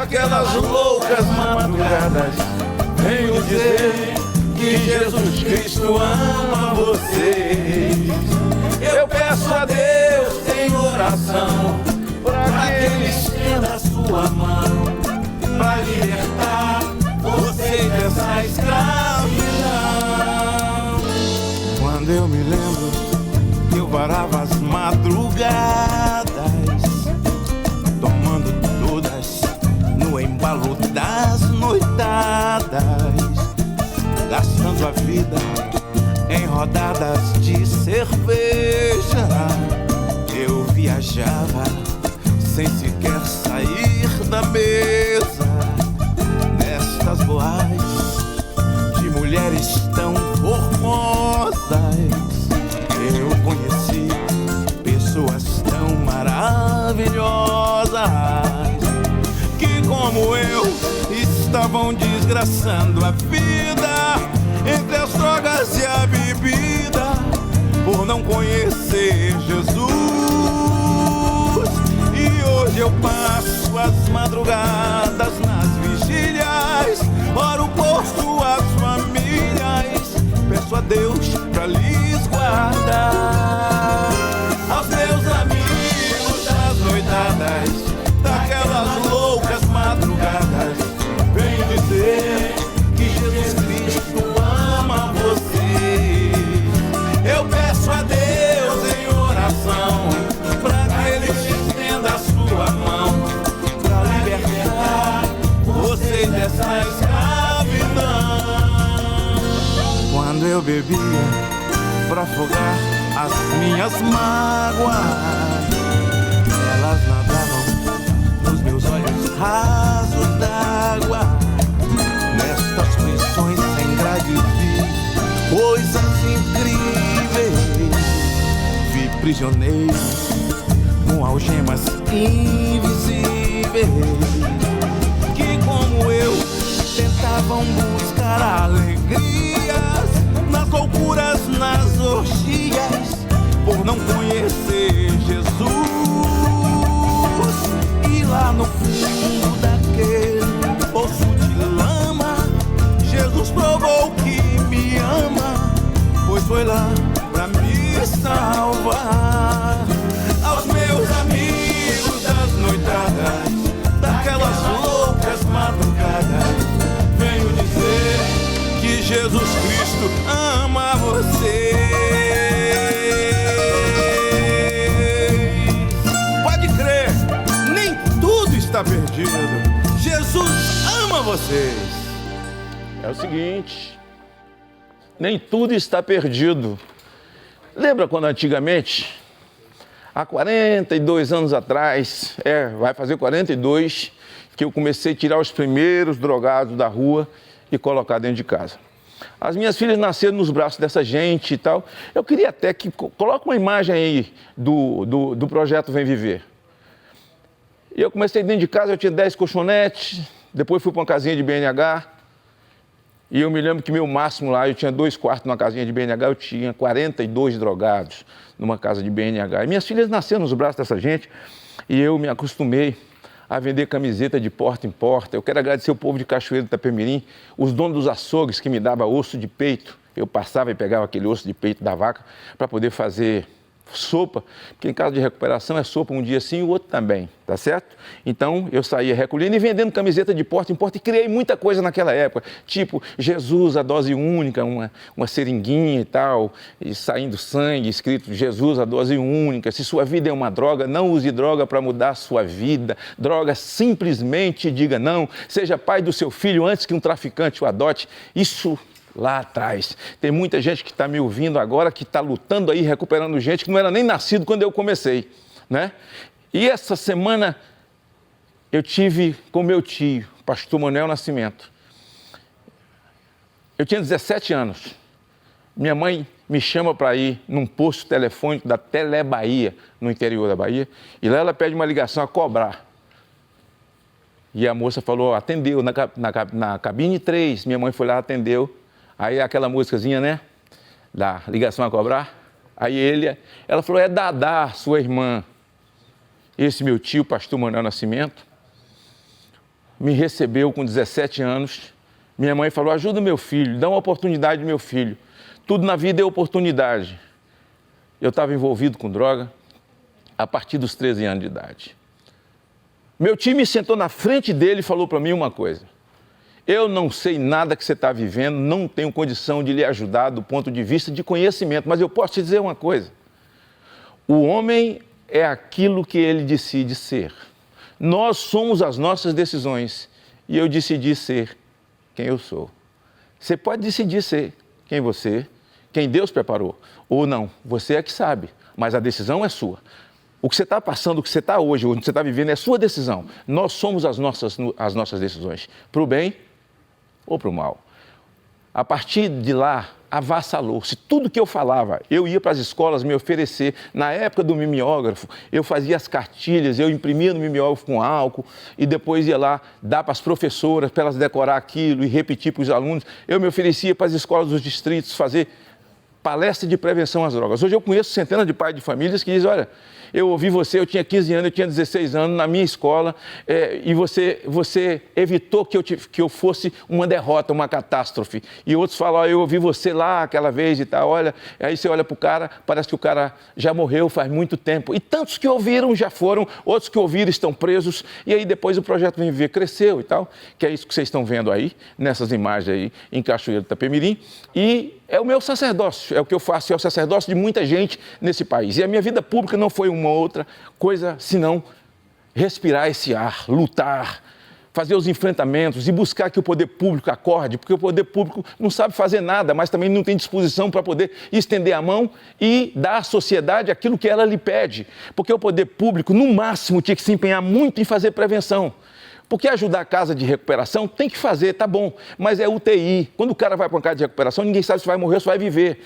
Aquelas loucas madrugadas, venho dizer que Jesus Cristo ama vocês. Eu peço a Deus em oração para que Ele estenda a sua mão para libertar vocês dessa escravidão. Quando eu me lembro que eu varava as madrugadas, tomando todas no embalo das noitadas, gastando a vida em rodadas de cerveja. Eu viajava sem sequer sair da mesa, nestas boates de mulheres tão formosas. Eu conheci pessoas tão maravilhosas que, como eu, estavam desgraçando a vida entre as drogas e a bebida, por não conhecer Jesus. E hoje eu passo as madrugadas nas vigílias, oro por suas famílias, peço a Deus pra lhes guardar. Aos meus amigos das noitadas, daquelas loucas madrugadas, venho dizer que Jesus Cristo ama você. Eu peço a Deus em oração pra que Ele estenda a sua mão pra libertar vocês dessa escravidão. Quando eu bebia pra afogar as minhas mágoas, elas nadavam nos meus olhos rasos d'água. Nestas prisões sem grade vi coisas incríveis, vi prisioneiros com algemas invisíveis, que como eu tentavam buscar alegrias nas loucuras, nas orgias, por não conhecer Jesus. E lá no fundo daquele poço de lama, Jesus provou que me ama, pois foi lá pra me salvar. Aos meus amigos das noitadas, daquelas loucas madrugadas, venho dizer que Jesus Cristo ama você. Pode crer, nem tudo está perdido. Jesus ama vocês. É o seguinte, nem tudo está perdido. Lembra quando antigamente, há 42 anos atrás, vai fazer 42, que eu comecei a tirar os primeiros drogados da rua e colocar dentro de casa. As minhas filhas nasceram nos braços dessa gente e tal. Eu queria até que coloque uma imagem aí do projeto Vem Viver. E eu comecei dentro de casa, eu tinha 10 colchonetes, depois fui para uma casinha de BNH. E eu me lembro que meu máximo lá, eu tinha 2 quartos numa casinha de BNH, eu tinha 42 drogados numa casa de BNH. E minhas filhas nasceram nos braços dessa gente e eu me acostumei a vender camiseta de porta em porta. Eu quero agradecer o povo de Cachoeiro do Itapemirim, os donos dos açougues que me davam osso de peito. Eu passava e pegava aquele osso de peito da vaca para poder fazer sopa, porque em caso de recuperação é sopa um dia sim e o outro também, tá certo? Então eu saía recolhendo e vendendo camiseta de porta em porta e criei muita coisa naquela época, tipo Jesus, a dose única, uma seringuinha e tal, e saindo sangue, escrito Jesus, a dose única. Se sua vida é uma droga, não use droga para mudar a sua vida. Droga, simplesmente diga não. Seja pai do seu filho antes que um traficante o adote. Isso lá atrás. Tem muita gente que está me ouvindo agora, que está lutando aí, recuperando gente que não era nem nascido quando eu comecei, né? E essa semana eu tive com meu tio, pastor Manuel Nascimento. Eu tinha 17 anos. Minha mãe me chama para ir num posto telefônico da Telebahia, no interior da Bahia, e lá ela pede uma ligação a cobrar. E a moça falou, atendeu na cabine 3, minha mãe foi lá, atendeu. Aí aquela músicazinha, né, da ligação a cobrar. Aí ela falou, é Dadá, sua irmã. Esse meu tio, pastor Manuel Nascimento, me recebeu com 17 anos. Minha mãe falou, ajuda meu filho, dá uma oportunidade ao meu filho. Tudo na vida é oportunidade. Eu estava envolvido com droga a partir dos 13 anos de idade. Meu tio me sentou na frente dele e falou para mim uma coisa. Eu não sei nada que você está vivendo, não tenho condição de lhe ajudar do ponto de vista de conhecimento, mas eu posso te dizer uma coisa. O homem é aquilo que ele decide ser. Nós somos as nossas decisões e eu decidi ser quem eu sou. Você pode decidir ser quem Deus preparou, ou não, você é que sabe, mas a decisão é sua. O que você está passando, o que você está hoje, o que você está vivendo é sua decisão. Nós somos as nossas decisões, para o bem ou para o mal. A partir de lá, avassalou-se. Tudo que eu falava, eu ia para as escolas me oferecer. Na época do mimeógrafo, eu fazia as cartilhas, eu imprimia no mimeógrafo com álcool e depois ia lá dar para as professoras, para elas decorar aquilo e repetir para os alunos. Eu me oferecia para as escolas dos distritos fazer palestra de prevenção às drogas. Hoje eu conheço centenas de pais de famílias que dizem, olha, eu ouvi você, eu tinha 15 anos, eu tinha 16 anos na minha escola e você evitou que eu fosse uma derrota, uma catástrofe. E outros falam, eu ouvi você lá aquela vez e tal, olha, aí você olha para o cara, parece que o cara já morreu faz muito tempo. E tantos que ouviram já foram, outros que ouviram estão presos, e aí depois o projeto Vem Viver cresceu e tal, que é isso que vocês estão vendo aí, nessas imagens aí, em Cachoeiro do Itapemirim, e é o meu sacerdócio, é o que eu faço, é o sacerdócio de muita gente nesse país. E a minha vida pública não foi uma outra coisa senão respirar esse ar, lutar, fazer os enfrentamentos e buscar que o poder público acorde, porque o poder público não sabe fazer nada, mas também não tem disposição para poder estender a mão e dar à sociedade aquilo que ela lhe pede. Porque o poder público, no máximo, tinha que se empenhar muito em fazer prevenção. Porque ajudar a casa de recuperação tem que fazer, tá bom, mas é UTI. Quando o cara vai para uma casa de recuperação, ninguém sabe se vai morrer ou se vai viver.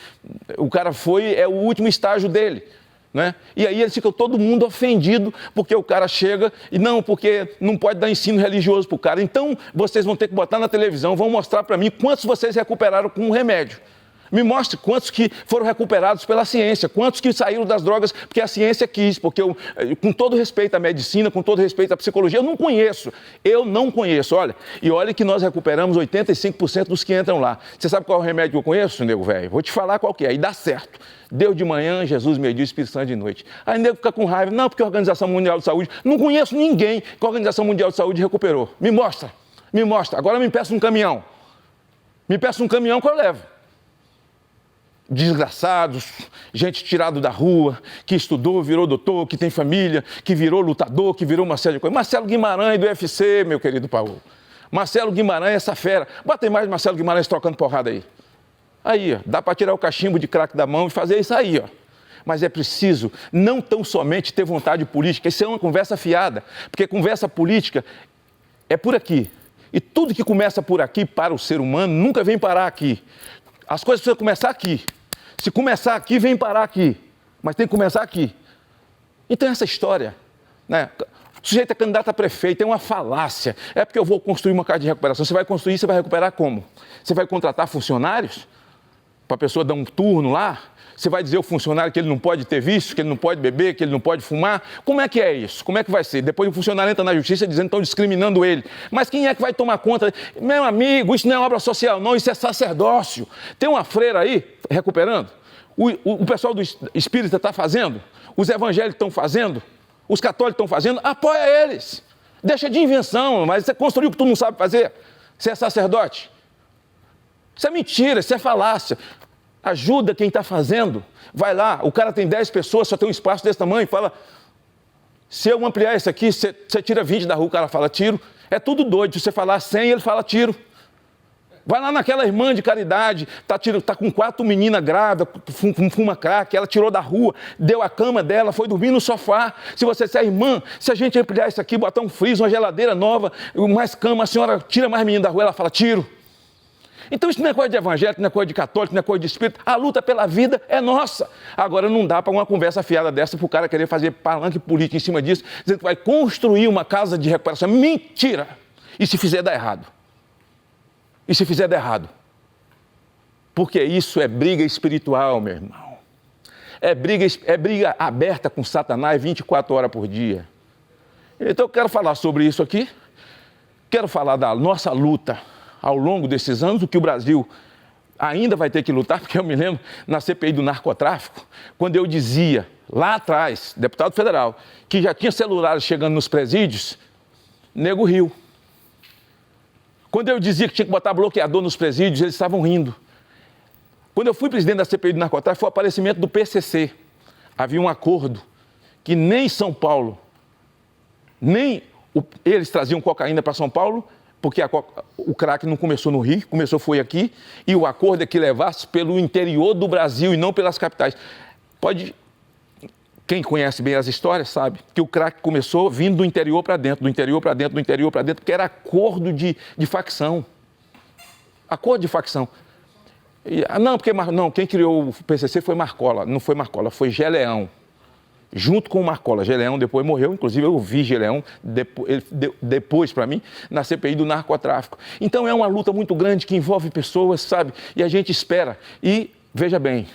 O cara é o último estágio dele, né? E aí eles ficam todo mundo ofendido porque o cara chega e não, porque não pode dar ensino religioso para o cara. Então, vocês vão ter que botar na televisão, vão mostrar para mim quantos vocês recuperaram com um remédio. Me mostre quantos que foram recuperados pela ciência, quantos que saíram das drogas porque a ciência quis, porque eu, com todo respeito à medicina, com todo respeito à psicologia, eu não conheço, olha que nós recuperamos 85% dos que entram lá. Você sabe qual é o remédio que eu conheço, nego velho? Vou te falar qual que é, e dá certo. Deus de manhã, Jesus meio-dia, Espírito Santo de noite. Aí o nego fica com raiva, não, porque a Organização Mundial de Saúde, não conheço ninguém que a Organização Mundial de Saúde recuperou. Me mostra, agora me peça um caminhão que eu levo. Desgraçados, gente tirada da rua, que estudou, virou doutor, que tem família, que virou lutador, que virou uma série de coisas. Marcelo Guimarães do UFC, meu querido Paulo. Marcelo Guimarães, essa fera. Bota a imagem de Marcelo Guimarães trocando porrada aí. Aí, ó, dá para tirar o cachimbo de craque da mão e fazer isso aí, ó. Mas é preciso não tão somente ter vontade política, isso é uma conversa fiada, porque conversa política é por aqui. E tudo que começa por aqui para o ser humano nunca vem parar aqui. As coisas precisam começar aqui. Se começar aqui, vem parar aqui. Mas tem que começar aqui. Então essa história, né? O sujeito é candidato a prefeito, é uma falácia. É porque eu vou construir uma casa de recuperação. Você vai construir, você vai recuperar como? Você vai contratar funcionários para a pessoa dar um turno lá? Você vai dizer ao funcionário que ele não pode ter vício, que ele não pode beber, que ele não pode fumar? Como é que é isso? Como é que vai ser? Depois o funcionário entra na justiça dizendo que estão discriminando ele. Mas quem é que vai tomar conta? Meu amigo, isso não é obra social, não, isso é sacerdócio. Tem uma freira aí, recuperando? O pessoal do espírita está fazendo? Os evangélicos estão fazendo? Os católicos estão fazendo? Apoia eles. Deixa de invenção, mas você construiu o que tu não sabe fazer. Você é sacerdote. Isso é mentira, isso é falácia. Ajuda quem está fazendo. Vai lá, o cara tem 10 pessoas, só tem um espaço desse tamanho, fala, se eu ampliar isso aqui, você tira 20 da rua, o cara fala tiro. É tudo doido, se você falar 100, ele fala tiro. Vai lá naquela irmã de caridade, tá com 4 meninas grávidas, fuma crack, ela tirou da rua, deu a cama dela, foi dormir no sofá. Se você disser, irmã, se a gente ampliar isso aqui, botar um freezer, uma geladeira nova, mais cama, a senhora tira mais menina da rua, ela fala tiro. Então isso não é coisa de evangélico, não é coisa de católico, não é coisa de espírito. A luta pela vida é nossa. Agora não dá para uma conversa fiada dessa para o cara querer fazer palanque político em cima disso, dizendo que vai construir uma casa de recuperação. Mentira! E se fizer, dá errado. E se fizer, dá errado. Porque isso é briga espiritual, meu irmão. É briga aberta com Satanás 24 horas por dia. Então eu quero falar sobre isso aqui. quero falar da nossa luta ao longo desses anos, o que o Brasil ainda vai ter que lutar, porque eu me lembro na CPI do narcotráfico, quando eu dizia, lá atrás, deputado federal, que já tinha celulares chegando nos presídios, nego riu. Quando eu dizia que tinha que botar bloqueador nos presídios, eles estavam rindo. Quando eu fui presidente da CPI do narcotráfico, foi o aparecimento do PCC. Havia um acordo que nem São Paulo, eles traziam cocaína para São Paulo, porque o crack não começou no Rio, foi aqui, e o acordo é que levasse pelo interior do Brasil e não pelas capitais. Quem conhece bem as histórias sabe que o crack começou vindo do interior para dentro, do interior para dentro, do interior para dentro, que era acordo de facção. Acordo de facção. Quem criou o PCC foi Marcola, não foi Marcola, foi Geleão. Junto com o Marcola. Geleão depois morreu, inclusive eu vi Geleão depois para mim, na CPI do narcotráfico. Então é uma luta muito grande que envolve pessoas, sabe? E a gente espera. E, veja bem,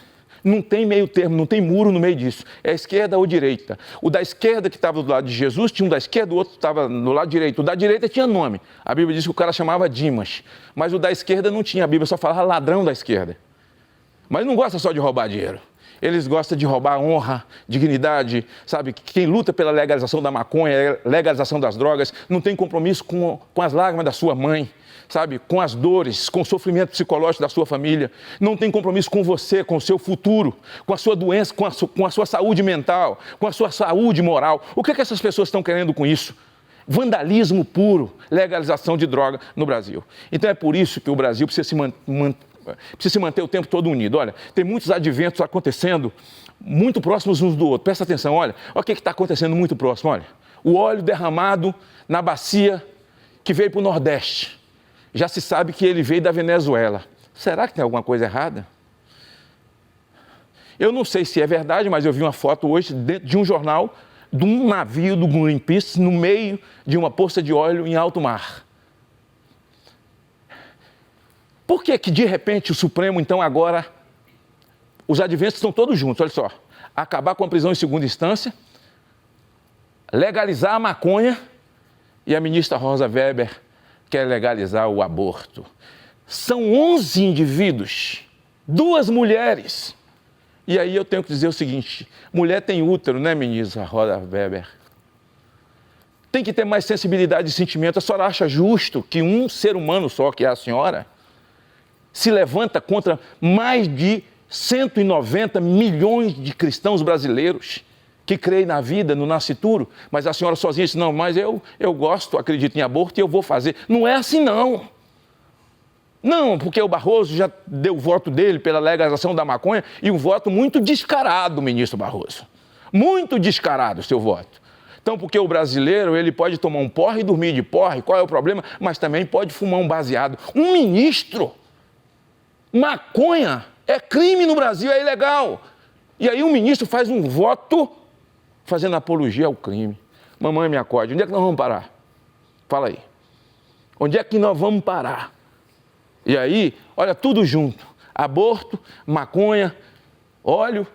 não tem meio termo, não tem muro no meio disso. É esquerda ou direita. O da esquerda que estava do lado de Jesus tinha um da esquerda, o outro estava do lado direito. O da direita tinha nome. A Bíblia diz que o cara chamava Dimas. Mas o da esquerda não tinha. A Bíblia só falava ladrão da esquerda. Mas não gosta só de roubar dinheiro. Eles gostam de roubar honra, dignidade, sabe? Quem luta pela legalização da maconha, legalização das drogas, não tem compromisso com as lágrimas da sua mãe, sabe? Com as dores, com o sofrimento psicológico da sua família. Não tem compromisso com você, com o seu futuro, com a sua doença, com a sua saúde mental, com a sua saúde moral. O que é que essas pessoas estão querendo com isso? Vandalismo puro, legalização de droga no Brasil. Então é por isso que o Brasil precisa se manter o tempo todo unido. Olha, tem muitos adventos acontecendo muito próximos uns do outro. Presta atenção, olha o que está acontecendo muito próximo, olha. O óleo derramado na bacia que veio para o Nordeste. Já se sabe que ele veio da Venezuela. Será que tem alguma coisa errada? Eu não sei se é verdade, mas eu vi uma foto hoje dentro de um jornal de um navio do Greenpeace no meio de uma poça de óleo em alto mar. Por que de repente o Supremo, então, agora, os adventos estão todos juntos, olha só, acabar com a prisão em segunda instância, legalizar a maconha e a ministra Rosa Weber quer legalizar o aborto. São 11 indivíduos, 2 mulheres. E aí eu tenho que dizer o seguinte, mulher tem útero, né, ministra Rosa Weber? Tem que ter mais sensibilidade e sentimento. A senhora acha justo que um ser humano só, que é a senhora, se levanta contra mais de 190 milhões de cristãos brasileiros que creem na vida, no nascituro, mas a senhora sozinha disse, não, mas eu gosto, acredito em aborto e eu vou fazer. Não é assim, não. Não, porque o Barroso já deu o voto dele pela legalização da maconha e um voto muito descarado, ministro Barroso. Muito descarado o seu voto. Então, porque o brasileiro, ele pode tomar um porre e dormir de porre, qual é o problema? Mas também pode fumar um baseado. Um ministro... Maconha é crime no Brasil, é ilegal. E aí o ministro faz um voto fazendo apologia ao crime. Mamãe, me acorde, onde é que nós vamos parar? Fala aí. Onde é que nós vamos parar? E aí, olha, tudo junto. Aborto, maconha, óleo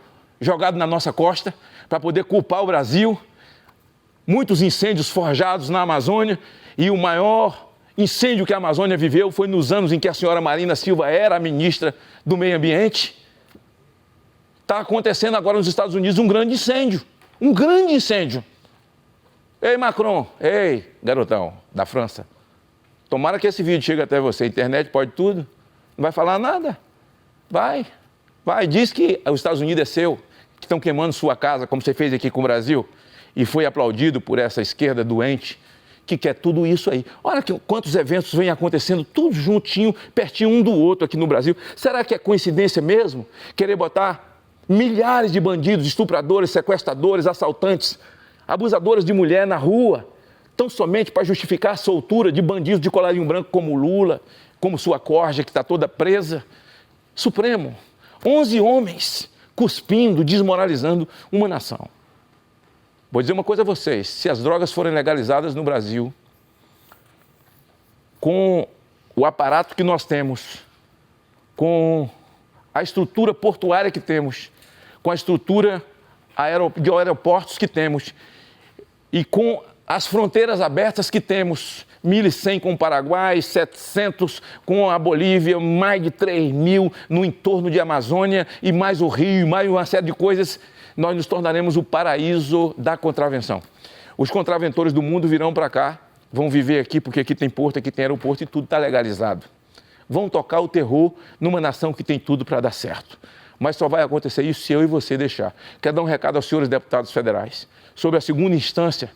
jogado na nossa costa para poder culpar o Brasil. Muitos incêndios forjados na Amazônia e o maior incêndio que a Amazônia viveu foi nos anos em que a senhora Marina Silva era a ministra do Meio Ambiente. Está acontecendo agora nos Estados Unidos um grande incêndio. Um grande incêndio. Ei, Macron. Ei, garotão da França. Tomara que esse vídeo chegue até você. A internet pode tudo. Não vai falar nada. Vai. Diz que os Estados Unidos é seu. Que estão queimando sua casa, como você fez aqui com o Brasil. E foi aplaudido por essa esquerda doente que quer tudo isso aí. Olha quantos eventos vêm acontecendo, tudo juntinho, pertinho um do outro aqui no Brasil. Será que é coincidência mesmo? Querer botar milhares de bandidos, estupradores, sequestradores, assaltantes, abusadores de mulher na rua, tão somente para justificar a soltura de bandidos de colarinho branco como Lula, como sua corja que está toda presa. Supremo, 11 homens cuspindo, desmoralizando uma nação. Vou dizer uma coisa a vocês, se as drogas forem legalizadas no Brasil, com o aparato que nós temos, com a estrutura portuária que temos, com a estrutura de aeroportos que temos e com as fronteiras abertas que temos, 1.100 com o Paraguai, 700 com a Bolívia, mais de 3.000 no entorno de Amazônia e mais o Rio, mais uma série de coisas, nós nos tornaremos o paraíso da contravenção. Os contraventores do mundo virão para cá, vão viver aqui porque aqui tem porto, aqui tem aeroporto e tudo está legalizado. Vão tocar o terror numa nação que tem tudo para dar certo. Mas só vai acontecer isso se eu e você deixar. Quero dar um recado aos senhores deputados federais. Sobre a segunda instância,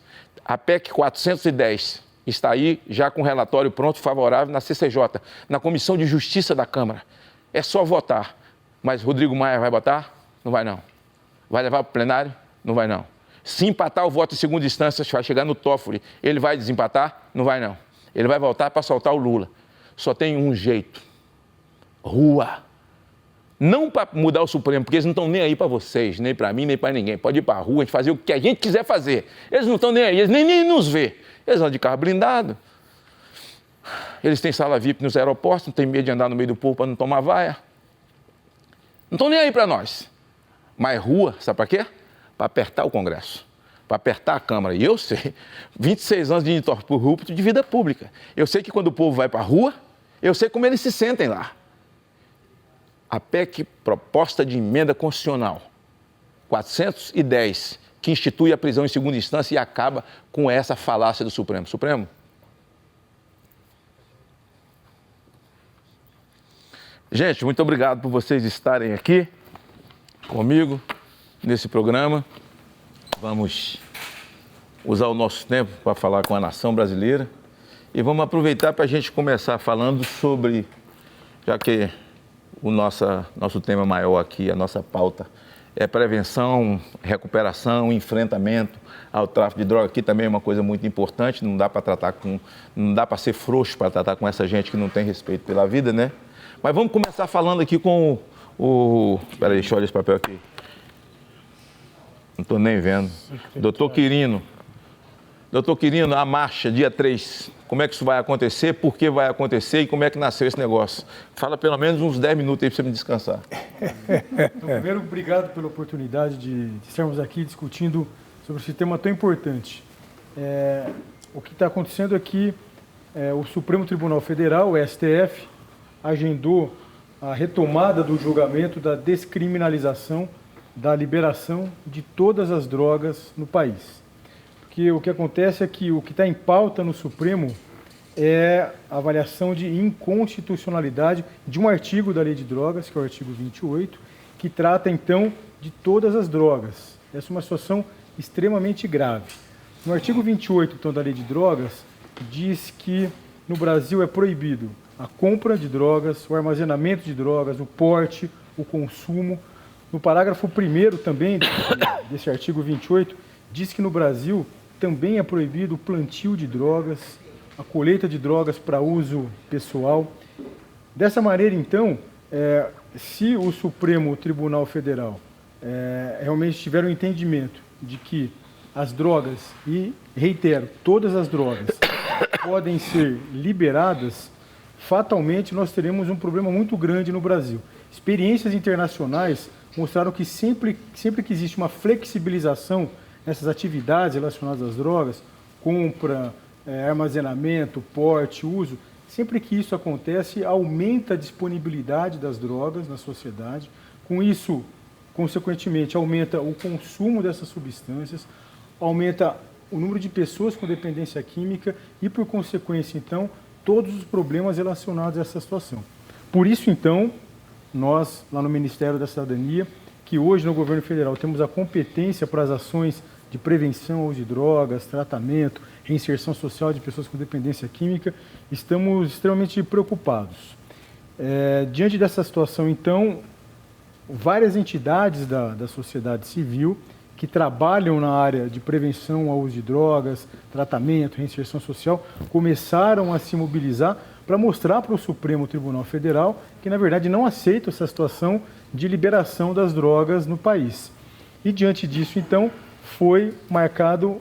a PEC 410 está aí já com relatório pronto, favorável na CCJ, na Comissão de Justiça da Câmara. É só votar. Mas Rodrigo Maia vai votar? Não vai não. Vai levar para o plenário? Não vai não. Se empatar o voto em segunda instância, vai chegar no Toffoli, ele vai desempatar? Não vai não. Ele vai voltar para soltar o Lula. Só tem um jeito. Rua. Não para mudar o Supremo, porque eles não estão nem aí para vocês, nem para mim, nem para ninguém. Pode ir para a rua, a gente fazer o que a gente quiser fazer. Eles não estão nem aí, eles nem nos vê. Eles andam de carro blindado. Eles têm sala VIP nos aeroportos, não tem medo de andar no meio do povo para não tomar vaia. Não estão nem aí para nós. Mas rua, sabe para quê? Para apertar o Congresso, para apertar a Câmara. E eu sei, 26 anos de ininterrupto de vida pública. Eu sei que quando o povo vai para a rua, eu sei como eles se sentem lá. A PEC, proposta de emenda constitucional, 410, que institui a prisão em segunda instância e acaba com essa falácia do Supremo. Supremo? Gente, muito obrigado por vocês estarem aqui comigo nesse programa. Vamos usar o nosso tempo para falar com a nação brasileira e vamos aproveitar para a gente começar falando sobre, já que o nosso tema maior aqui, a nossa pauta, é prevenção, recuperação, enfrentamento ao tráfico de droga. Aqui também é uma coisa muito importante, não dá para ser frouxo para tratar com essa gente que não tem respeito pela vida, né? Mas vamos começar falando aqui com Espera aí, deixa eu olhar esse papel aqui. Não estou nem vendo. Doutor Quirino. Doutor Quirino, a marcha, dia 3. Como é que isso vai acontecer? Por que vai acontecer? E como é que nasceu esse negócio? Fala pelo menos uns 10 minutos aí para você me descansar. Então, primeiro, obrigado pela oportunidade de estarmos aqui discutindo sobre esse tema tão importante. O que está acontecendo aqui, o Supremo Tribunal Federal, o STF, agendou a retomada do julgamento da descriminalização da liberação de todas as drogas no país. Porque o que acontece é que o que está em pauta no Supremo é a avaliação de inconstitucionalidade de um artigo da Lei de Drogas, que é o artigo 28, que trata, então, de todas as drogas. Essa é uma situação extremamente grave. No artigo 28, então, da Lei de Drogas, diz que no Brasil é proibido a compra de drogas, o armazenamento de drogas, o porte, o consumo. No parágrafo 1º também desse artigo 28, diz que no Brasil também é proibido o plantio de drogas, a colheita de drogas para uso pessoal. Dessa maneira, então, se o Supremo Tribunal Federal realmente tiver o entendimento de que as drogas, e reitero, todas as drogas podem ser liberadas, fatalmente nós teremos um problema muito grande no Brasil. Experiências internacionais mostraram que sempre que existe uma flexibilização nessas atividades relacionadas às drogas, compra, armazenamento, porte, uso, sempre que isso acontece, aumenta a disponibilidade das drogas na sociedade. Com isso, consequentemente, aumenta o consumo dessas substâncias, aumenta o número de pessoas com dependência química e, por consequência, então, todos os problemas relacionados a essa situação. Por isso, então, nós, lá no Ministério da Cidadania, que hoje no governo federal temos a competência para as ações de prevenção ao uso de drogas, tratamento, reinserção social de pessoas com dependência química, estamos extremamente preocupados. Diante dessa situação, então, várias entidades da sociedade civil que trabalham na área de prevenção ao uso de drogas, tratamento, reinserção social, começaram a se mobilizar para mostrar para o Supremo Tribunal Federal que, na verdade, não aceita essa situação de liberação das drogas no país. E, diante disso, então, foi marcado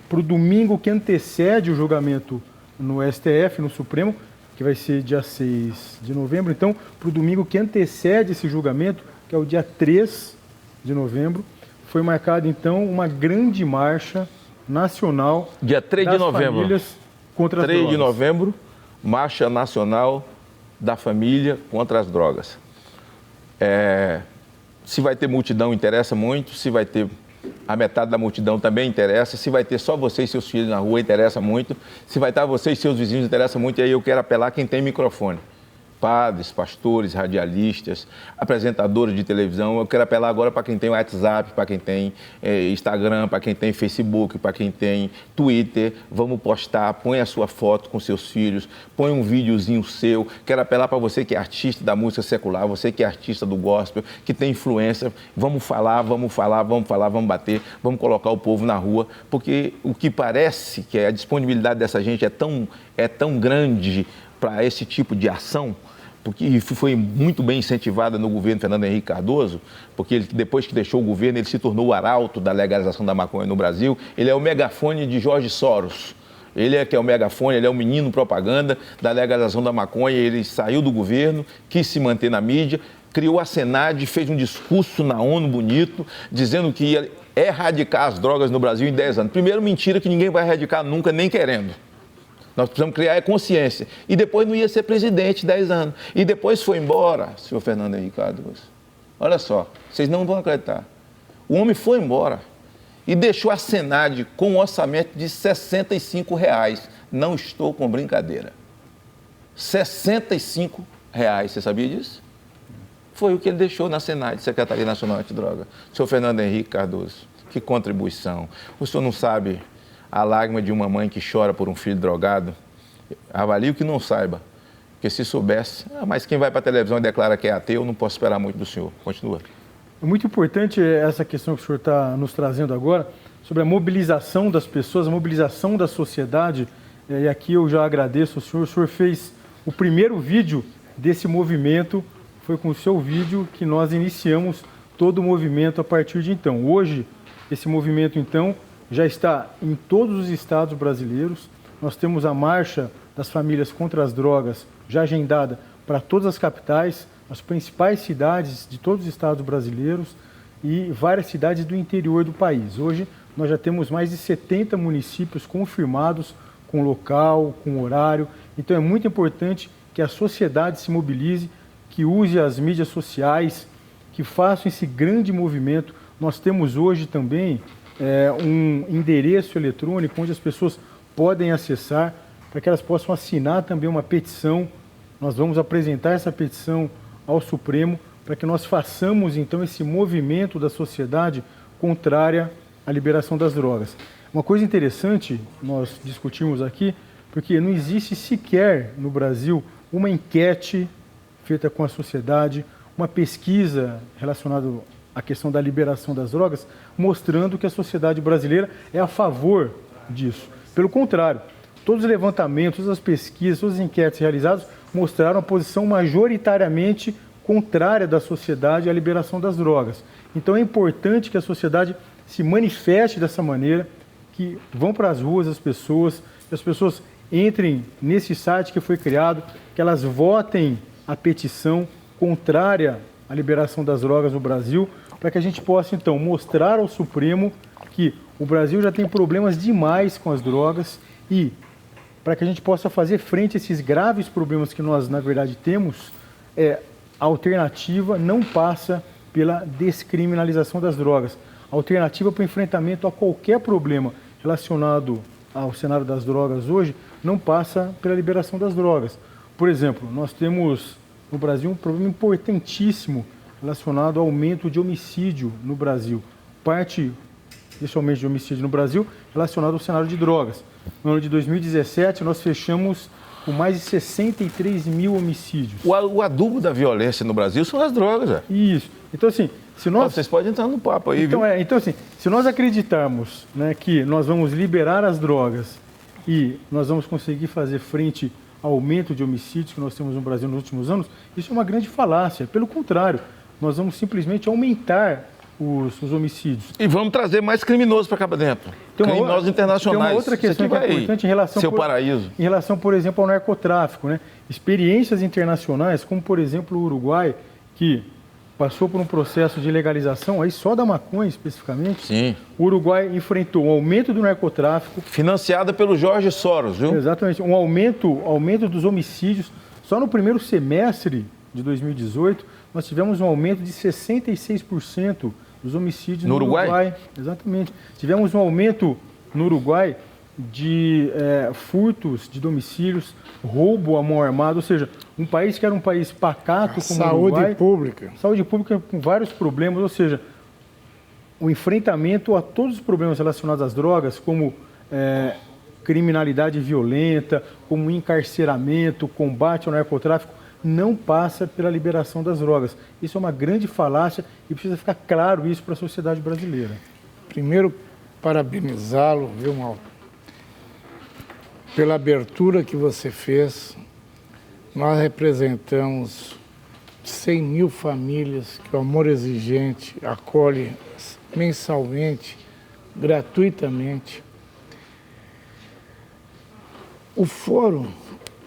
para o domingo que antecede o julgamento no STF, no Supremo, que vai ser dia 6 de novembro. Então, para o domingo que antecede esse julgamento, que é o dia 3 de novembro, foi marcada, então, uma grande marcha nacional dia 3 de novembro. Famílias contra as 3 drogas. de novembro, Marcha Nacional da Família contra as Drogas. Se vai ter multidão, interessa muito. Se vai ter a metade da multidão, também interessa. Se vai ter só você e seus filhos na rua, interessa muito. Se vai estar você e seus vizinhos, interessa muito. E aí eu quero apelar a quem tem microfone. Padres, pastores, radialistas, apresentadores de televisão. Eu quero apelar agora para quem tem WhatsApp, para quem tem Instagram, para quem tem Facebook, para quem tem Twitter. Vamos postar, põe a sua foto com seus filhos, põe um videozinho seu. Quero apelar para você que é artista da música secular, você que é artista do gospel, que tem influência. Vamos falar, vamos bater, vamos colocar o povo na rua, porque o que parece que a disponibilidade dessa gente é tão grande para esse tipo de ação, porque foi muito bem incentivada no governo Fernando Henrique Cardoso, porque ele, depois que deixou o governo, ele se tornou o arauto da legalização da maconha no Brasil. Ele é o megafone de Jorge Soros. Ele é que é o megafone, ele é o menino propaganda da legalização da maconha. Ele saiu do governo, quis se manter na mídia, criou a Senad, fez um discurso na ONU bonito, dizendo que ia erradicar as drogas no Brasil em 10 anos. Primeiro, mentira, que ninguém vai erradicar nunca, nem querendo. Nós precisamos criar consciência. E depois não ia ser presidente 10 anos. E depois foi embora, senhor Fernando Henrique Cardoso. Olha só, vocês não vão acreditar. O homem foi embora e deixou a Senad com um orçamento de R$65. Não estou com brincadeira. R$65. Você sabia disso? Foi o que ele deixou na Senad, Secretaria Nacional Antidroga. Senhor Fernando Henrique Cardoso, que contribuição. O senhor não sabe a lágrima de uma mãe que chora por um filho drogado? Avalie o que não saiba, porque se soubesse... mas quem vai para a televisão e declara que é ateu, não posso esperar muito do senhor. Continua. É muito importante essa questão que o senhor está nos trazendo agora, sobre a mobilização das pessoas, a mobilização da sociedade. E aqui eu já agradeço ao senhor. O senhor fez o primeiro vídeo desse movimento, foi com o seu vídeo que nós iniciamos todo o movimento a partir de então. Hoje, esse movimento, então, já está em todos os estados brasileiros. Nós temos a Marcha das Famílias contra as Drogas já agendada para todas as capitais, as principais cidades de todos os estados brasileiros e várias cidades do interior do país. Hoje nós já temos mais de 70 municípios confirmados com local, com horário. Então é muito importante que a sociedade se mobilize, que use as mídias sociais, que façam esse grande movimento. Nós temos hoje também um endereço eletrônico onde as pessoas podem acessar para que elas possam assinar também uma petição. Nós vamos apresentar essa petição ao Supremo para que nós façamos então esse movimento da sociedade contrária à liberação das drogas. Uma coisa interessante nós discutimos aqui, porque não existe sequer no Brasil uma enquete feita com a sociedade, uma pesquisa relacionada à questão da liberação das drogas, mostrando que a sociedade brasileira é a favor disso. Pelo contrário, todos os levantamentos, todas as pesquisas, todas as enquetes realizadas mostraram a posição majoritariamente contrária da sociedade à liberação das drogas. Então é importante que a sociedade se manifeste dessa maneira, que vão para as ruas as pessoas entrem nesse site que foi criado, que elas votem a petição contrária à liberação das drogas no Brasil, para que a gente possa, então, mostrar ao Supremo que o Brasil já tem problemas demais com as drogas e para que a gente possa fazer frente a esses graves problemas que nós, na verdade, temos, a alternativa não passa pela descriminalização das drogas. A alternativa para o enfrentamento a qualquer problema relacionado ao cenário das drogas hoje não passa pela liberação das drogas. Por exemplo, nós temos no Brasil um problema importantíssimo relacionado ao aumento de homicídio no Brasil. Parte desse aumento de homicídio no Brasil relacionado ao cenário de drogas. No ano de 2017, nós fechamos com mais de 63 mil homicídios. O adubo da violência no Brasil são as drogas, velho. Isso. Então, assim, se nós... Vocês podem entrar no papo aí, então, viu? então, assim, se nós acreditarmos, né, que nós vamos liberar as drogas e nós vamos conseguir fazer frente ao aumento de homicídios que nós temos no Brasil nos últimos anos, isso é uma grande falácia. Pelo contrário, nós vamos simplesmente aumentar os homicídios. E vamos trazer mais criminosos para cá para dentro. Criminosos internacionais. Tem uma outra questão que é importante em relação, por exemplo, ao narcotráfico, né? Experiências internacionais, como por exemplo o Uruguai, que passou por um processo de legalização, aí só da maconha especificamente. Sim. O Uruguai enfrentou um aumento do narcotráfico. Financiada pelo Jorge Soros, viu? Exatamente, um aumento dos homicídios. Só no primeiro semestre de 2018, nós tivemos um aumento de 66% dos homicídios no Uruguai. Exatamente. Tivemos um aumento no Uruguai de furtos de domicílios, roubo à mão armada, ou seja, um país que era um país pacato como o Uruguai. Saúde pública com vários problemas, ou seja, o enfrentamento a todos os problemas relacionados às drogas, como criminalidade violenta, como encarceramento, combate ao narcotráfico, não passa pela liberação das drogas. Isso é uma grande falácia e precisa ficar claro isso para a sociedade brasileira. Primeiro, parabenizá-lo, viu, Malta, pela abertura que você fez. Nós representamos 100 mil famílias que o Amor Exigente acolhe mensalmente, gratuitamente. O fórum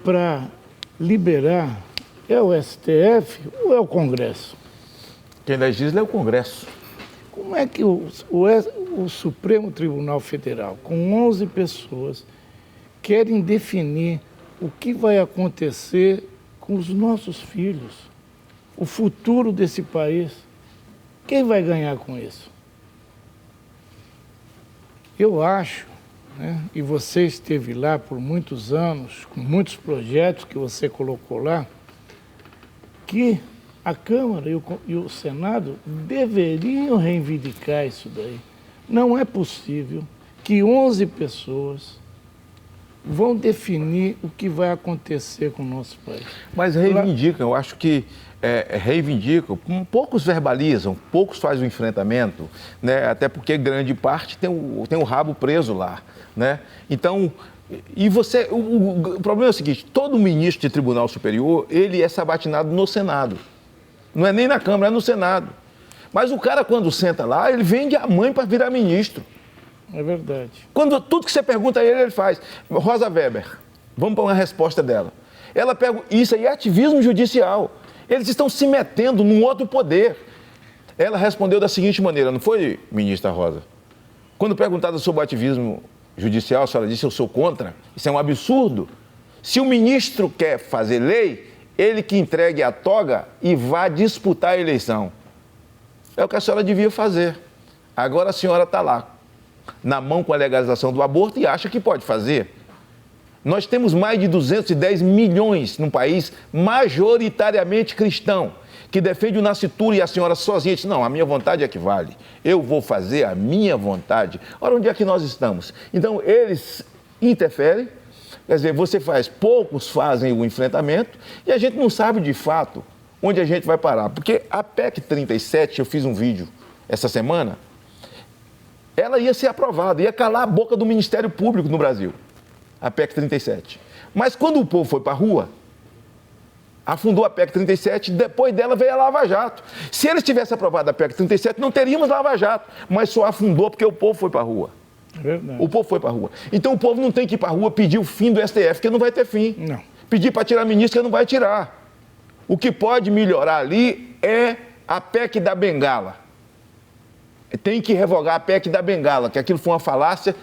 para liberar é o STF ou é o Congresso? Quem legisla é o Congresso. Como é que o Supremo Tribunal Federal, com 11 pessoas, querem definir o que vai acontecer com os nossos filhos, o futuro desse país? Quem vai ganhar com isso? Eu acho, né, e você esteve lá por muitos anos, com muitos projetos que você colocou lá, que a Câmara e o Senado deveriam reivindicar isso daí. Não é possível que 11 pessoas vão definir o que vai acontecer com o nosso país. Mas reivindicam, eu acho que reivindicam, poucos verbalizam, poucos fazem o enfrentamento, né? Até porque grande parte tem o rabo preso lá, né? Então, e você, o problema é o seguinte, todo ministro de Tribunal Superior, ele é sabatinado no Senado. Não é nem na Câmara, é no Senado. Mas o cara, quando senta lá, ele vende a mãe para virar ministro. É verdade. Quando tudo que você pergunta a ele, ele faz. Rosa Weber, vamos para uma resposta dela. Ela pega, isso aí é ativismo judicial. Eles estão se metendo num outro poder. Ela respondeu da seguinte maneira, não foi, ministra Rosa? Quando perguntada sobre o ativismo judicial, a senhora disse, eu sou contra. Isso é um absurdo. Se o ministro quer fazer lei, ele que entregue a toga e vá disputar a eleição. É o que a senhora devia fazer. Agora a senhora está lá, na mão com a legalização do aborto e acha que pode fazer. Nós temos mais de 210 milhões num país majoritariamente cristão, que defende o nascituro e a senhora sozinha diz, não, a minha vontade é que vale, eu vou fazer a minha vontade. Ora, onde é que nós estamos? Então, eles interferem, quer dizer, você faz, poucos fazem o enfrentamento e a gente não sabe de fato onde a gente vai parar. Porque a PEC 37, eu fiz um vídeo essa semana, ela ia ser aprovada, ia calar a boca do Ministério Público no Brasil, a PEC 37. Mas quando o povo foi para a rua, afundou a PEC 37, depois dela veio a Lava Jato. Se eles tivessem aprovado a PEC 37, não teríamos Lava Jato, mas só afundou porque o povo foi para a rua. Verdade. O povo foi para a rua. Então o povo não tem que ir para a rua pedir o fim do STF, que não vai ter fim. Não. Pedir para tirar ministro, que não vai tirar. O que pode melhorar ali é a PEC da Bengala. Tem que revogar a PEC da Bengala, que aquilo foi uma falácia,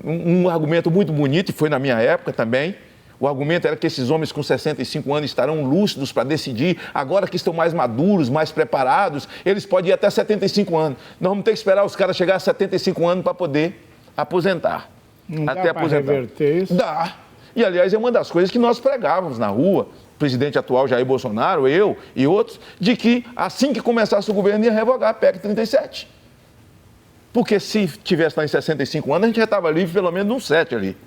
um argumento muito bonito, e foi na minha época também. O argumento era que esses homens com 65 anos estarão lúcidos para decidir, agora que estão mais maduros, mais preparados, eles podem ir até 75 anos. Nós vamos ter que esperar os caras chegar a 75 anos para poder aposentar. Não até dá para reverter isso? Dá. E, aliás, é uma das coisas que nós pregávamos na rua, o presidente atual Jair Bolsonaro, eu e outros, de que assim que começasse o governo ia revogar a PEC 37. Porque se tivesse lá em 65 anos, a gente já estava livre pelo menos de uns 7 ali.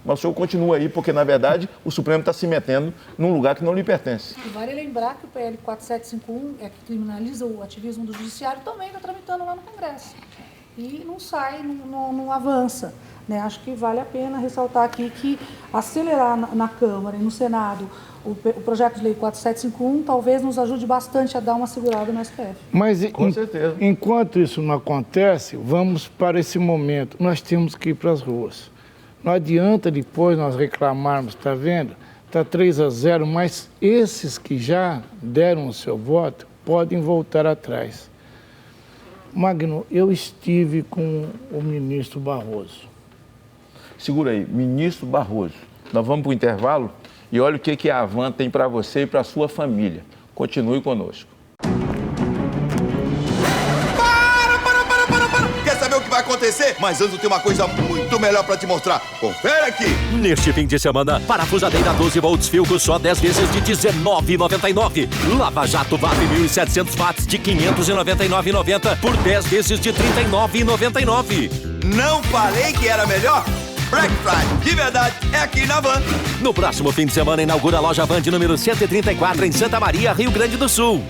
Mas o senhor continua aí, porque, na verdade, o Supremo está se metendo num lugar que não lhe pertence. E vale lembrar que o PL 4751, que criminaliza o ativismo do judiciário, também está tramitando lá no Congresso. E não sai, não avança. Né? Acho que vale a pena ressaltar aqui que acelerar na Câmara e no Senado o projeto de lei 4751 talvez nos ajude bastante a dar uma segurada no STF. Mas, com certeza. Enquanto isso não acontece, vamos para esse momento. Nós temos que ir para as ruas. Não adianta depois nós reclamarmos, está vendo? Está 3-0, mas esses que já deram o seu voto, podem voltar atrás. Magno, eu estive com o ministro Barroso. Segura aí, ministro Barroso. Nós vamos para o intervalo e olha o que a Havan tem para você e para a sua família. Continue conosco. Quer saber o que vai acontecer? Mas antes tem uma coisa muito melhor para te mostrar. Confere aqui. Neste fim de semana, parafusadeira 12 volts Philco só 10 vezes de R$19,99. Lava Jato VAP 1.700 watts de R$599,90 por 10 vezes de R$39,99. Não falei que era melhor? Black Friday, de verdade, é aqui na Havan. No próximo fim de semana, inaugura a loja Havan de número 134 em Santa Maria, Rio Grande do Sul.